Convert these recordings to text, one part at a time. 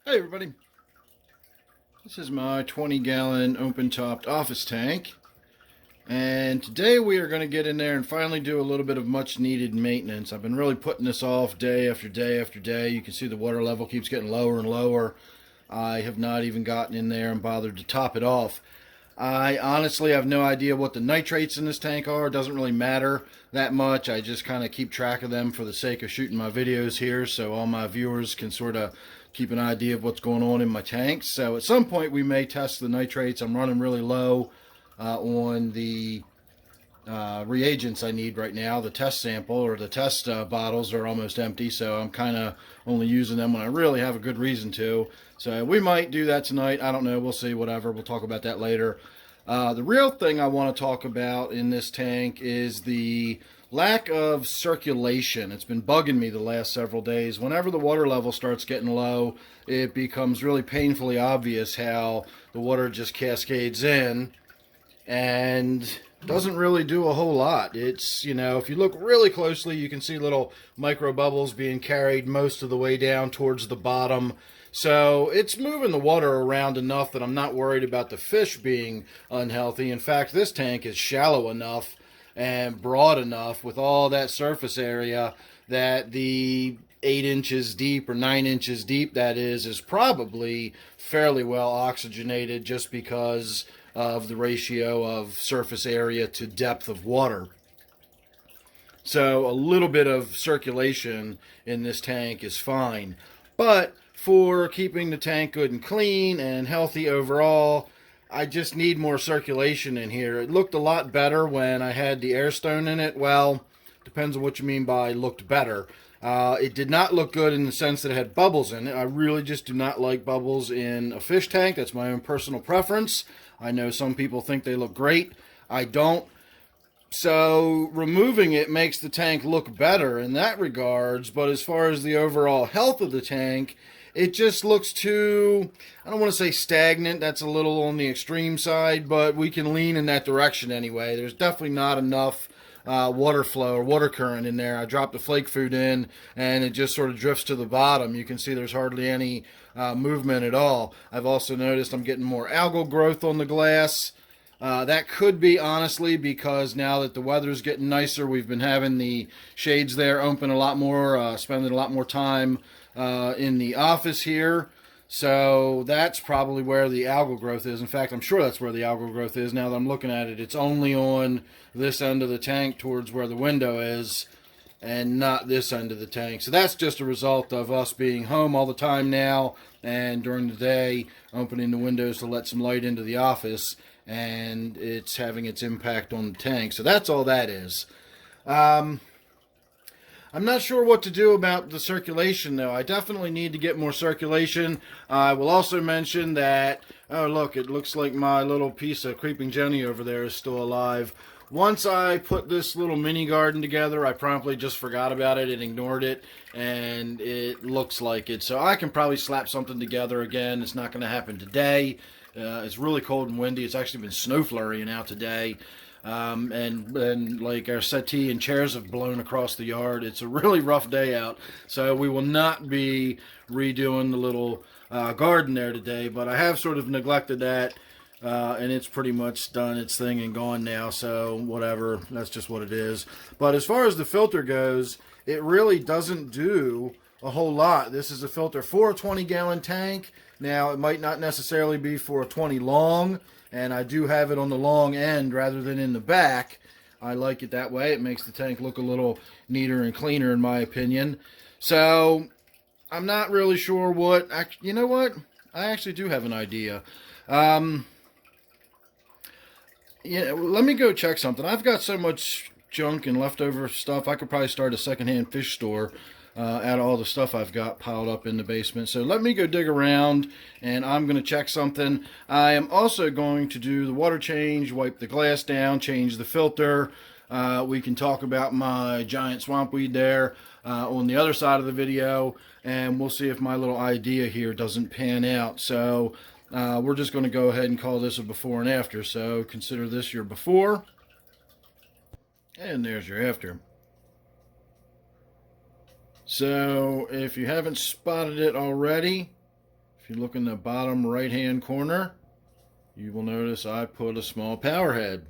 Hey everybody, this is my 20-gallon open-topped office tank, and today we are going to get in there and finally do a little bit of much-needed maintenance. I've been really putting this off day after day after day. You can see the water level keeps getting lower and lower. I have not even gotten in there and bothered to top it off. I honestly have no idea what the nitrates in this tank are. It doesn't really matter that much. I just kind of keep track of them for the sake of shooting my videos here so all my viewers can sort of keep an idea of what's going on in my tanks. So at some point we may test the nitrates. I'm running really low on the reagents I need right now. The test sample or the test bottles are almost empty, so I'm kind of only using them when I really have a good reason to. So we might do that tonight. I don't know. We'll see. Whatever. We'll talk about that later. The real thing I want to talk about in this tank is the lack of circulation. It's been bugging me the last several days. Whenever the water level starts getting low, it becomes really painfully obvious how the water just cascades in and doesn't really do a whole lot. It's, if you look really closely, you can see little micro bubbles being carried most of the way down towards the bottom. So it's moving the water around enough that I'm not worried about the fish being unhealthy. In fact, this tank is shallow enough and broad enough with all that surface area that the 8 inches deep or 9 inches deep that is probably fairly well oxygenated just because of the ratio of surface area to depth of water. So a little bit of circulation in this tank is fine. But for keeping the tank good and clean and healthy overall, I just need more circulation in here. It looked a lot better when I had the air stone in it. Well, depends on what you mean by looked better. It did not look good in the sense that it had bubbles in it. I really just do not like bubbles in a fish tank. That's my own personal preference. I know some people think they look great. I don't. So removing it makes the tank look better in that regards. But as far as the overall health of the tank, it just looks too, I don't want to say stagnant. That's a little on the extreme side, but we can lean in that direction anyway. There's definitely not enough water flow or water current in there. I dropped the flake food in and it just sort of drifts to the bottom. You can see there's hardly any movement at all. I've also noticed I'm getting more algal growth on the glass. That could be honestly because now that the weather's getting nicer, we've been having the shades there open a lot more, spending a lot more time in the office here. So that's probably where the algal growth is. In fact, I'm sure that's where the algal growth is now that I'm looking at it. It's only on this end of the tank towards where the window is and not this end of the tank. So that's just a result of us being home all the time now and during the day opening the windows to let some light into the office, and it's having its impact on the tank. So that's all that is. I'm not sure what to do about the circulation, though. I definitely need to get more circulation. I will also mention that, oh, look, it looks like my little piece of Creeping Jenny over there is still alive. Once I put this little mini garden together, I promptly just forgot about it and ignored it, and it looks like it. So I can probably slap something together again. It's not going to happen today. It's really cold and windy. It's actually been snow flurrying out today. And like our settee and chairs have blown across the yard. It's a really rough day out, so we will not be redoing the little garden there today, but I have sort of neglected that, and it's pretty much done its thing and gone now, so whatever, that's just what it is. But as far as the filter goes, it really doesn't do a whole lot. This is a filter for a 20-gallon tank. Now, it might not necessarily be for a 20 long, and I do have it on the long end rather than in the back. I like it that way. It makes the tank look a little neater and cleaner in my opinion. So I'm not really sure what, you know what? I actually do have an idea. Yeah, let me go check something. I've got so much junk and leftover stuff. I could probably start a secondhand fish store out of all the stuff I've got piled up in the basement. So let me go dig around, and I'm going to check something. I am also going to do the water change, wipe the glass down, change the filter. We can talk about my giant swampweed there on the other side of the video, and we'll see if my little idea here doesn't pan out. So we're just going to go ahead and call this a before and after. So consider this your before, and there's your after. So if you haven't spotted it already, If you look in the bottom right hand corner, you will notice I put a small Powerhead.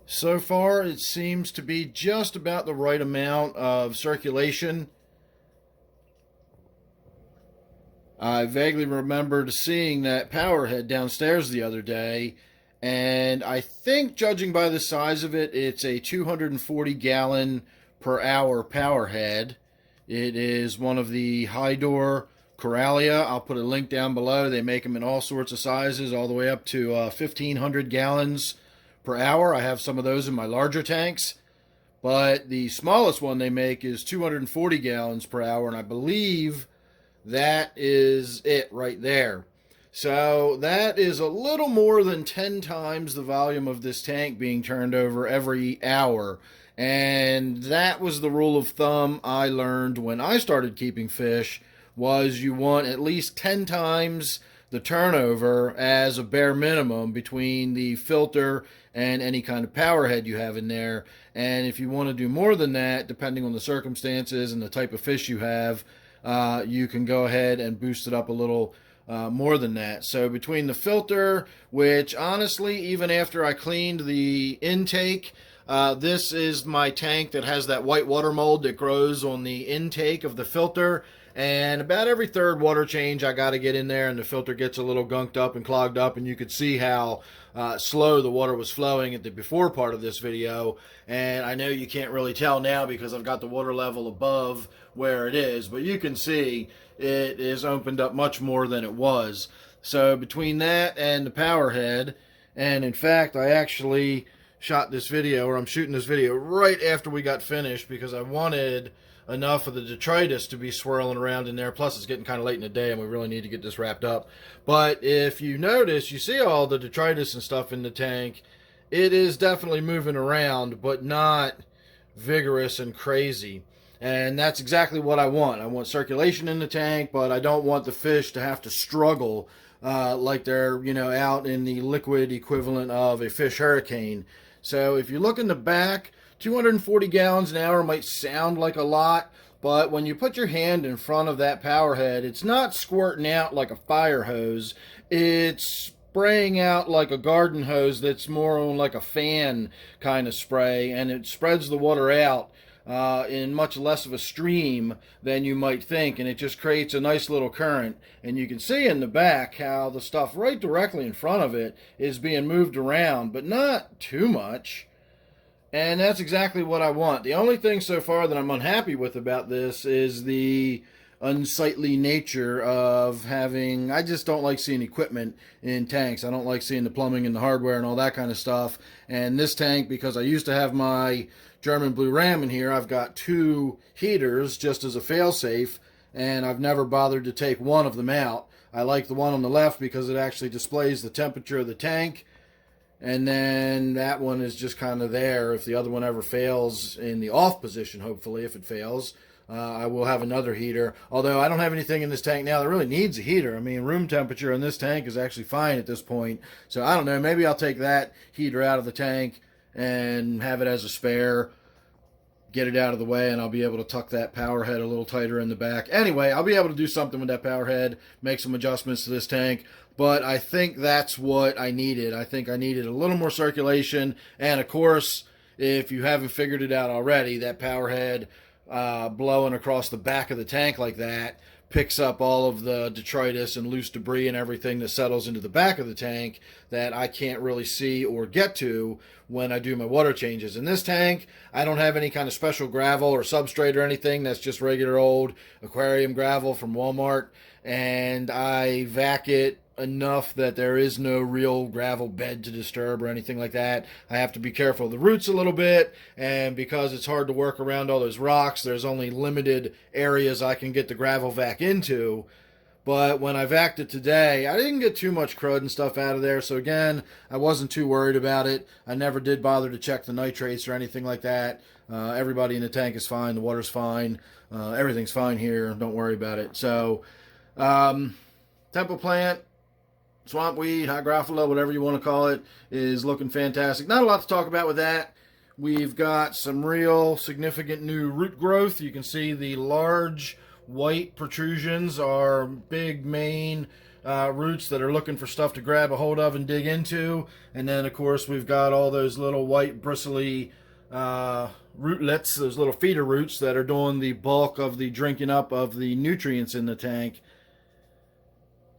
So far it seems to be just about the right amount of circulation. I vaguely remembered seeing that Powerhead downstairs the other day, and I think, judging by the size of it, it's a 240 gallon per hour Powerhead. It is one of the high door Coralia. I'll put a link down below. They make them in all sorts of sizes, all the way up to 1,500 gallons per hour. I have some of those in my larger tanks, but the smallest one they make is 240 gallons per hour, and I believe that is it right there. So that is a little more than 10 times the volume of this tank being turned over every hour. And that was the rule of thumb I learned when I started keeping fish, was you want at least 10 times the turnover as a bare minimum between the filter and any kind of Powerhead you have in there. And if you want to do more than that, depending on the circumstances and the type of fish you have, you can go ahead and boost it up a little more than that. So between the filter, which honestly, even after I cleaned the intake, this is my tank that has that white water mold that grows on the intake of the filter, and about every third water change I got to get in there and the filter gets a little gunked up and clogged up, and you could see how slow the water was flowing at the before part of this video. And I know you can't really tell now because I've got the water level above where it is, but you can see it is opened up much more than it was. So between that and the Powerhead, and in fact I actually shot this video, or I'm shooting this video right after we got finished, because I wanted enough of the detritus to be swirling around in there. Plus it's getting kind of late in the day and we really need to get this wrapped up. But if you notice, you see all the detritus and stuff in the tank. It is definitely moving around, but not vigorous and crazy. And that's exactly what I want. I want circulation in the tank, but I don't want the fish to have to struggle like they're, out in the liquid equivalent of a fish hurricane. So if you look in the back, 240 gallons an hour might sound like a lot, but when you put your hand in front of that Powerhead, it's not squirting out like a fire hose. It's spraying out like a garden hose that's more on like a fan kind of spray, and it spreads the water out in much less of a stream than you might think, and it just creates a nice little current. And you can see in the back how the stuff right directly in front of it is being moved around, but not too much. And that's exactly what I want. The only thing so far that I'm unhappy with about this is the unsightly nature of having, I just don't like seeing equipment in tanks. I don't like seeing the plumbing and the hardware and all that kind of stuff. And this tank, because I used to have my German Blue Ram in here, I've got 2 heaters just as a failsafe, and I've never bothered to take one of them out. I like the one on the left because it actually displays the temperature of the tank. And then that one is just kind of there. If the other one ever fails in the off position, hopefully, if it fails, I will have another heater. Although I don't have anything in this tank now that really needs a heater. I mean, room temperature in this tank is actually fine at this point. So I don't know, maybe I'll take that heater out of the tank and have it as a spare, get it out of the way, and I'll be able to tuck that Powerhead a little tighter in the back. Anyway, I'll be able to do something with that Powerhead, make some adjustments to this tank. But I think that's what I needed. I think I needed a little more circulation. And of course, if you haven't figured it out already, that Powerhead blowing across the back of the tank like that picks up all of the detritus and loose debris and everything that settles into the back of the tank that I can't really see or get to when I do my water changes. In this tank, I don't have any kind of special gravel or substrate or anything. That's just regular old aquarium gravel from Walmart. And I vac it enough that there is no real gravel bed to disturb or anything like that. I have to be careful of the roots a little bit, and because it's hard to work around all those rocks, there's only limited areas I can get the gravel vac into. But when I vacked it today, I didn't get too much crud and stuff out of there, so again, I wasn't too worried about it. I never did bother to check the nitrates or anything like that. Everybody in the tank is fine, the water's fine, everything's fine here, don't worry about it. So, temple plant, swampweed, hygrophila, whatever you want to call it, is looking fantastic. Not a lot to talk about with that. We've got some real significant new root growth. You can see the large white protrusions are big main roots that are looking for stuff to grab a hold of and dig into. And then, of course, we've got all those little white bristly rootlets, those little feeder roots that are doing the bulk of the drinking up of the nutrients in the tank.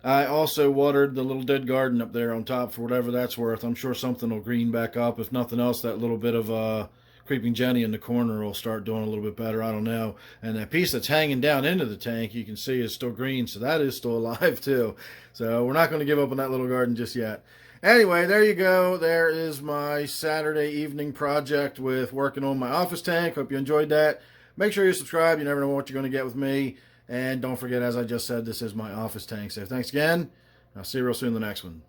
I also watered the little dead garden up there on top for whatever that's worth. I'm sure something will green back up. If nothing else, that little bit of creeping Jenny in the corner will start doing a little bit better. I don't know. And that piece that's hanging down into the tank, you can see is still green, so that is still alive too. So we're not going to give up on that little garden just yet. Anyway, there you go. There is my Saturday evening project with working on my office tank. Hope you enjoyed that. Make sure you subscribe. You never know what you're going to get with me. And don't forget, as I just said, this is my office tank. So thanks again. I'll see you real soon in the next one.